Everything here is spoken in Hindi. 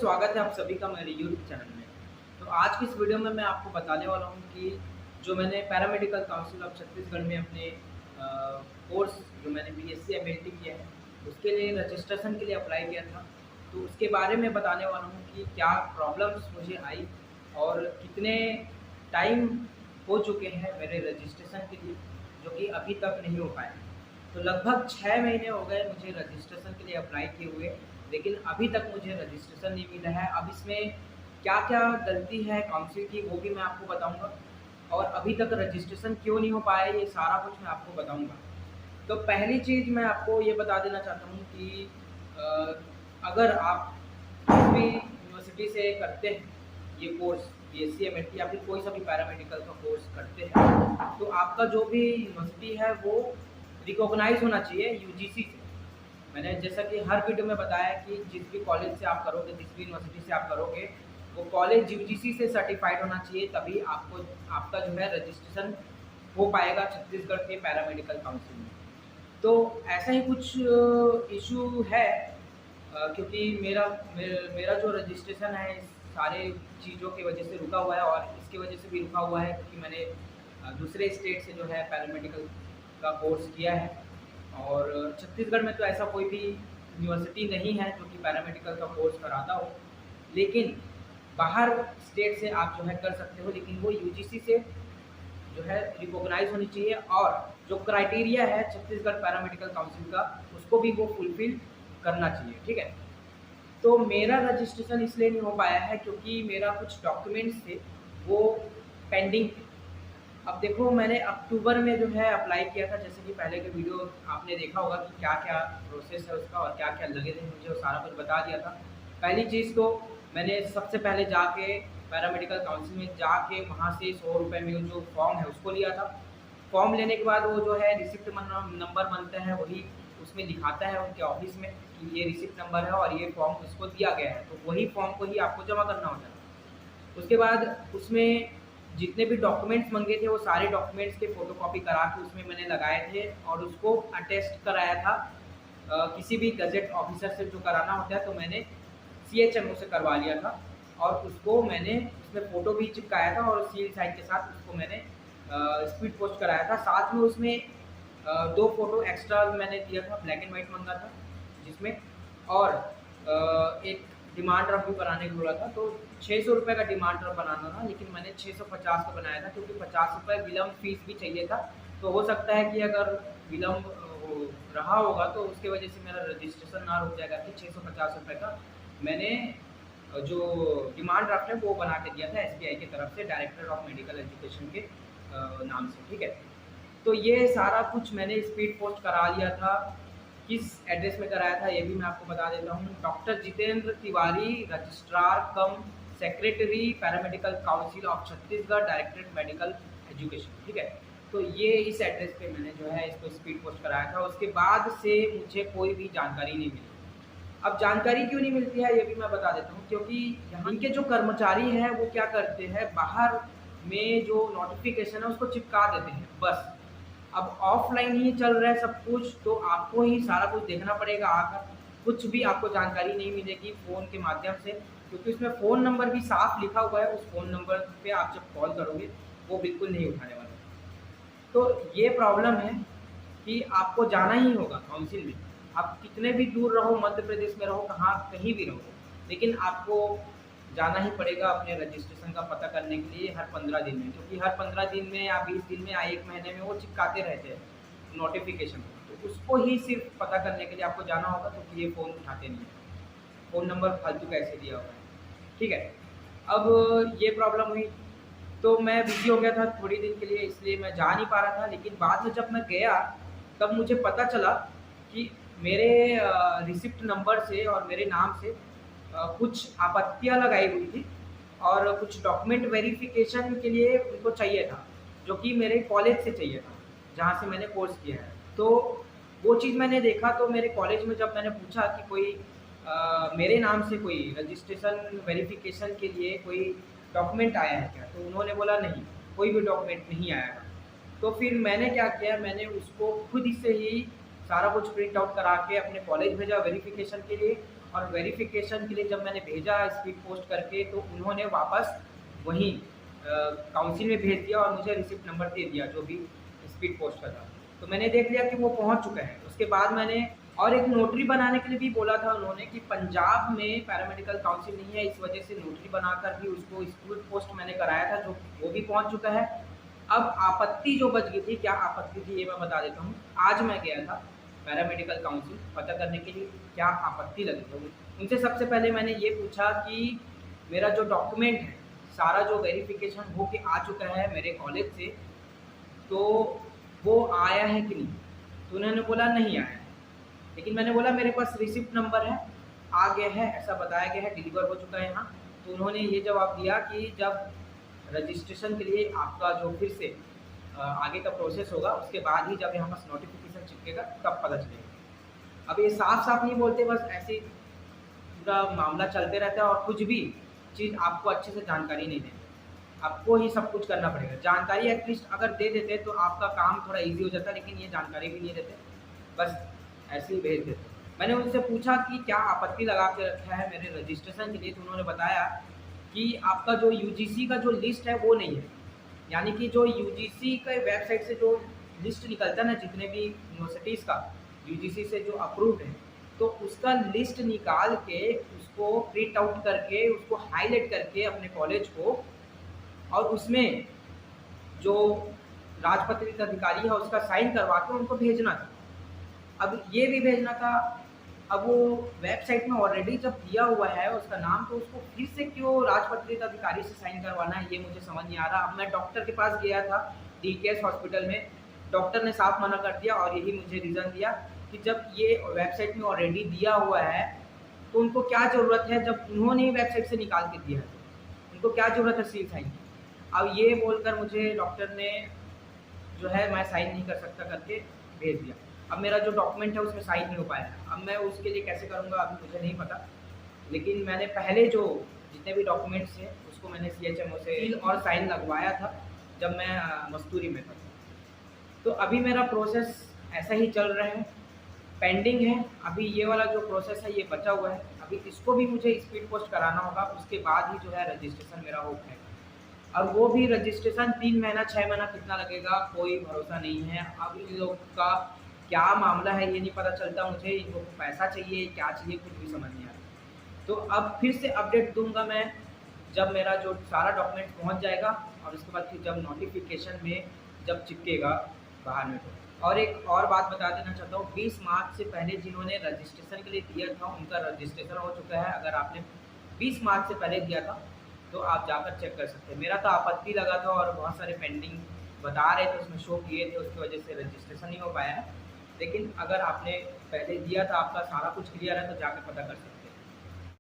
स्वागत है आप सभी का मेरे यूट्यूब चैनल में। तो आज की इस वीडियो में मैं आपको बताने वाला हूँ कि जो मैंने पैरामेडिकल काउंसिल ऑफ छत्तीसगढ़ में अपने कोर्स जो मैंने बीएससी एमएलटी किया है, उसके लिए रजिस्ट्रेशन के लिए अप्लाई किया था। तो उसके बारे में बताने वाला हूँ कि क्या प्रॉब्लम्स मुझे आई और कितने टाइम हो चुके हैं मेरे रजिस्ट्रेशन के लिए, जो कि अभी तक नहीं हो पाए। तो लगभग 6 महीने हो गए मुझे रजिस्ट्रेशन के लिए अप्लाई किए हुए, लेकिन अभी तक मुझे रजिस्ट्रेशन नहीं मिला है। अब इसमें क्या-क्या गलती है काउंसिल की वो भी मैं आपको बताऊँगा और अभी तक रजिस्ट्रेशन क्यों नहीं हो पाया ये सारा कुछ मैं आपको बताऊँगा। तो पहली चीज़ मैं आपको ये बता देना चाहता हूँ कि अगर आप किसी भी यूनिवर्सिटी से करते हैं ये कोर्स बीएससी एमएलटी या फिर कोई सा भी पैरामेडिकल का कोर्स करते हैं, तो आपका जो भी यूनिवर्सिटी है वो रिकॉग्नाइज़ होना चाहिए यूजीसी से। मैंने जैसा कि हर वीडियो में बताया कि जिस भी कॉलेज से आप करोगे, जिस भी यूनिवर्सिटी से आप करोगे, वो कॉलेज यूजीसी से सर्टिफाइड होना चाहिए, तभी आपको आपका जो है रजिस्ट्रेशन हो पाएगा छत्तीसगढ़ के पैरामेडिकल काउंसिल में। तो ऐसा ही कुछ इशू है, क्योंकि मेरा जो रजिस्ट्रेशन है इस सारे चीज़ों की वजह से रुका हुआ है और इसकी वजह से भी रुका हुआ है क्योंकि मैंने दूसरे स्टेट से जो है पैरामेडिकल का कोर्स किया है और छत्तीसगढ़ में तो ऐसा कोई भी यूनिवर्सिटी नहीं है जो कि पैरामेडिकल का कोर्स कराता हो। लेकिन बाहर स्टेट से आप जो है कर सकते हो, लेकिन वो यूजीसी से जो है रिकॉग्नाइज होनी चाहिए और जो क्राइटेरिया है छत्तीसगढ़ पैरामेडिकल काउंसिल का उसको भी वो फुलफिल करना चाहिए, ठीक है। तो मेरा रजिस्ट्रेशन इसलिए नहीं हो पाया है क्योंकि मेरा कुछ डॉक्यूमेंट्स थे वो पेंडिंग थे। अब देखो मैंने अक्टूबर में जो है अप्लाई किया था, जैसे कि पहले के वीडियो आपने देखा होगा कि क्या-क्या प्रोसेस है उसका और क्या-क्या लगे थे, मुझे वो सारा कुछ बता दिया था। पहली चीज़ तो मैंने सबसे पहले जाके पैरामेडिकल काउंसिल में जाके वहाँ से ₹100 में जो फॉर्म है उसको लिया था। फॉर्म लेने के बाद वो जो है रिसिप्ट नंबर बनता है, वही उसमें दिखाता है उनके ऑफिस में कि ये रिसिप्ट नंबर है और ये फॉर्म उसको दिया गया है, तो वही फॉर्म को ही आपको जमा करना होता है। उसके बाद उसमें जितने भी डॉक्यूमेंट्स मांगे थे वो सारे डॉक्यूमेंट्स के फ़ोटोकॉपी करा के उसमें मैंने लगाए थे और उसको अटेस्ट कराया था किसी भी गज़ेट ऑफिसर से जो कराना होता है, तो मैंने सीएचएमओ से करवा लिया था और उसको मैंने उसमें फ़ोटो भी चिपकाया था और सील साइन के साथ उसको मैंने स्पीड पोस्ट कराया था। साथ में उसमें 2 फ़ोटो एक्स्ट्रा मैंने दिया था, ब्लैक एंड वाइट माँगा था जिसमें, और एक डिमांड ड्राफ्ट भी बनाने को बोला था। तो ₹600 का डिमांड ड्राफ्ट बनाना था, लेकिन मैंने 650 का बनाया था क्योंकि ₹50 विलम्ब फीस भी चाहिए था। तो हो सकता है कि अगर विलम्ब रहा होगा तो उसके वजह से मेरा रजिस्ट्रेशन ना रुक जाएगा, कि ₹650 का मैंने जो डिमांड ड्राफ्ट है वो बना के दिया था एसबीआई की तरफ से, डायरेक्टर ऑफ मेडिकल एजुकेशन के नाम से, ठीक है। तो ये सारा कुछ मैंने स्पीड पोस्ट करा लिया था। किस एड्रेस में कराया था ये भी मैं आपको बता देता हूँ। Doctor Jitendra Tiwari, registrar come secretary paramedical council of Chhattisgarh, directorate medical education, ठीक है। तो ये इस एड्रेस पे मैंने जो है इसको स्पीड पोस्ट कराया था। उसके बाद से मुझे कोई भी जानकारी नहीं मिली। अब जानकारी क्यों नहीं मिलती है ये भी मैं बता देता हूँ, क्योंकि यहाँ के जो कर्मचारी हैं वो क्या करते हैं, बाहर में जो नोटिफिकेशन है उसको चिपका देते हैं बस। अब ऑफलाइन ही चल रहा है सब कुछ, तो आपको ही सारा कुछ देखना पड़ेगा आकर। कुछ भी आपको जानकारी नहीं मिलेगी फ़ोन के माध्यम से, क्योंकि उसमें फ़ोन नंबर भी साफ लिखा हुआ है। उस फ़ोन नंबर पे आप जब कॉल करोगे वो बिल्कुल नहीं उठाने वाला। तो ये प्रॉब्लम है कि आपको जाना ही होगा काउंसिल में। आप कितने भी दूर रहो, मध्य प्रदेश में रहो, कहाँ कहीं भी रहो, लेकिन आपको जाना ही पड़ेगा अपने रजिस्ट्रेशन का पता करने के लिए हर 15 दिन में, क्योंकि हर 15 दिन में या 20 दिन में या 1 महीने में वो चिपकाते रहते हैं नोटिफिकेशन। तो उसको ही सिर्फ पता करने के लिए आपको जाना होगा, क्योंकि ये फ़ोन उठाते नहीं हैं। फ़ोन नंबर फालतू का ऐसे दिया हुआ है, ठीक है। अब ये प्रॉब्लम हुई तो मैं बिज़ी हो गया था थोड़ी दिन के लिए, इसलिए मैं जा नहीं पा रहा था। लेकिन बाद में जब मैं गया तब मुझे पता चला कि मेरे रिसिप्ट नंबर से और मेरे नाम से कुछ आपत्तियाँ लगाई हुई थी और कुछ डॉक्यूमेंट वेरिफ़िकेशन के लिए उनको चाहिए था, जो कि मेरे कॉलेज से चाहिए था, जहाँ से मैंने कोर्स किया है। तो वो चीज़ मैंने देखा, तो मेरे कॉलेज में जब मैंने पूछा कि कोई मेरे नाम से कोई रजिस्ट्रेशन वेरिफ़िकेशन के लिए कोई डॉक्यूमेंट आया है क्या? तो उन्होंने बोला नहीं, कोई भी डॉक्यूमेंट नहीं आया था। तो फिर मैंने क्या किया, मैंने उसको खुद से ही सारा कुछ प्रिंट आउट करा के अपने कॉलेज भेजा वेरिफ़िकेशन के लिए और वेरिफिकेशन के लिए जब मैंने भेजा स्पीड पोस्ट करके, तो उन्होंने वापस वहीं काउंसिल में भेज दिया और मुझे रिसिप्ट नंबर दे दिया जो भी स्पीड पोस्ट का था। तो मैंने देख लिया कि वो पहुंच चुका है। उसके बाद मैंने और एक नोटरी बनाने के लिए भी बोला था उन्होंने कि पंजाब में पैरामेडिकल काउंसिल नहीं है, इस वजह से नोटरी बनाकर भी उसको स्पीड पोस्ट मैंने कराया था, जो वो भी पहुंच चुका है। अब आपत्ति जो बच गई थी, क्या आपत्ति थी ये मैं बता देता हूँ। आज मैं गया था पैरामेडिकल काउंसिल पता करने के लिए क्या आपत्ति लगी थी। उनसे सबसे पहले मैंने ये पूछा कि मेरा जो डॉक्यूमेंट है सारा जो वेरिफिकेशन हो के आ चुका है मेरे कॉलेज से, तो वो आया है कि नहीं। तो उन्होंने बोला नहीं आया है। लेकिन मैंने बोला मेरे पास रिसिप्ट नंबर है, आ गया है, ऐसा बताया गया है, डिलीवर हो चुका है यहाँ। तो उन्होंने ये जवाब दिया कि जब रजिस्ट्रेशन के लिए आपका जो फिर से आगे का प्रोसेस होगा, उसके बाद ही जब यहाँ पास नोटिफिकेशन चिपकेगा तब पता चलेगा। अब ये साफ साफ नहीं बोलते, बस ऐसे पूरा मामला चलते रहता है और कुछ भी चीज़ आपको अच्छे से जानकारी नहीं देते। आपको ही सब कुछ करना पड़ेगा। जानकारी एटलीस्ट अगर दे देते तो आपका काम थोड़ा ईजी हो जाता, लेकिन ये जानकारी भी नहीं देते, बस ऐसे ही भेज देते। मैंने उनसे पूछा कि क्या आपत्ति लगा के रखा है मेरे रजिस्ट्रेशन के लिए, तो उन्होंने बताया कि आपका जो यूजीसी का जो लिस्ट है वो नहीं है। यानी कि जो यूजीसी के वेबसाइट से जो लिस्ट निकलता है ना, जितने भी यूनिवर्सिटीज़ का यूजीसी से जो अप्रूव्ड है, तो उसका लिस्ट निकाल के उसको प्रिंट आउट करके उसको हाईलाइट करके अपने कॉलेज को, और उसमें जो राजपत्रित अधिकारी है उसका साइन करवा के उनको भेजना था। अब ये भी भेजना था, अब वो वेबसाइट में ऑलरेडी जब दिया हुआ है उसका नाम, तो उसको फिर से क्यों राजपत्रित अधिकारी से साइन करवाना है, ये मुझे समझ नहीं आ रहा। अब मैं डॉक्टर के पास गया था डीकेएस हॉस्पिटल में, डॉक्टर ने साफ मना कर दिया और यही मुझे रीज़न दिया कि जब ये वेबसाइट में ऑलरेडी दिया हुआ है तो उनको क्या ज़रूरत है, जब उन्होंने ही वेबसाइट से निकाल के दिया है तो उनको क्या ज़रूरत है सील साइन की। अब ये बोलकर मुझे डॉक्टर ने जो है मैं साइन नहीं कर सकता करके भेज दिया। अब मेरा जो डॉक्यूमेंट है उसमें साइन नहीं हो पाया। अब मैं उसके लिए कैसे करूँगा अभी मुझे नहीं पता, लेकिन मैंने पहले जो जितने भी डॉक्यूमेंट्स हैं उसको मैंने सीएचएमओ से सील और साइन लगवाया था जब मैं मस्तूरी में था। तो अभी मेरा प्रोसेस ऐसा ही चल रहा है, पेंडिंग है। अभी ये वाला जो प्रोसेस है ये बचा हुआ है, अभी इसको भी मुझे स्पीड पोस्ट कराना होगा, उसके बाद ही जो है रजिस्ट्रेशन मेरा हो पाएगा। और वो भी रजिस्ट्रेशन 3 महीना 6 महीना कितना लगेगा कोई भरोसा नहीं है। अब इन लोग का क्या मामला है ये नहीं पता चलता मुझे, इनको पैसा चाहिए क्या चाहिए कुछ भी समझ नहीं आ रहा। तो अब फिर से अपडेट दूंगा मैं जब मेरा जो सारा डॉक्यूमेंट पहुंच जाएगा, और उसके बाद फिर जब नोटिफिकेशन में जब चिपकेगा बाहर में। और एक और बात बता देना चाहता हूँ, 20 मार्च से पहले जिन्होंने रजिस्ट्रेशन के लिए दिया था उनका रजिस्ट्रेशन हो चुका है। अगर आपने 20 मार्च से पहले दिया था तो आप जाकर चेक कर सकते हैं। मेरा तो आपत्ति लगा था और बहुत सारे पेंडिंग बता रहे थे, उसमें शो किए थे, उसकी वजह से रजिस्ट्रेशन नहीं हो पाया है। लेकिन अगर आपने पहले दिया था, आपका सारा कुछ क्लियर है, तो जाकर पता कर सकते हैं।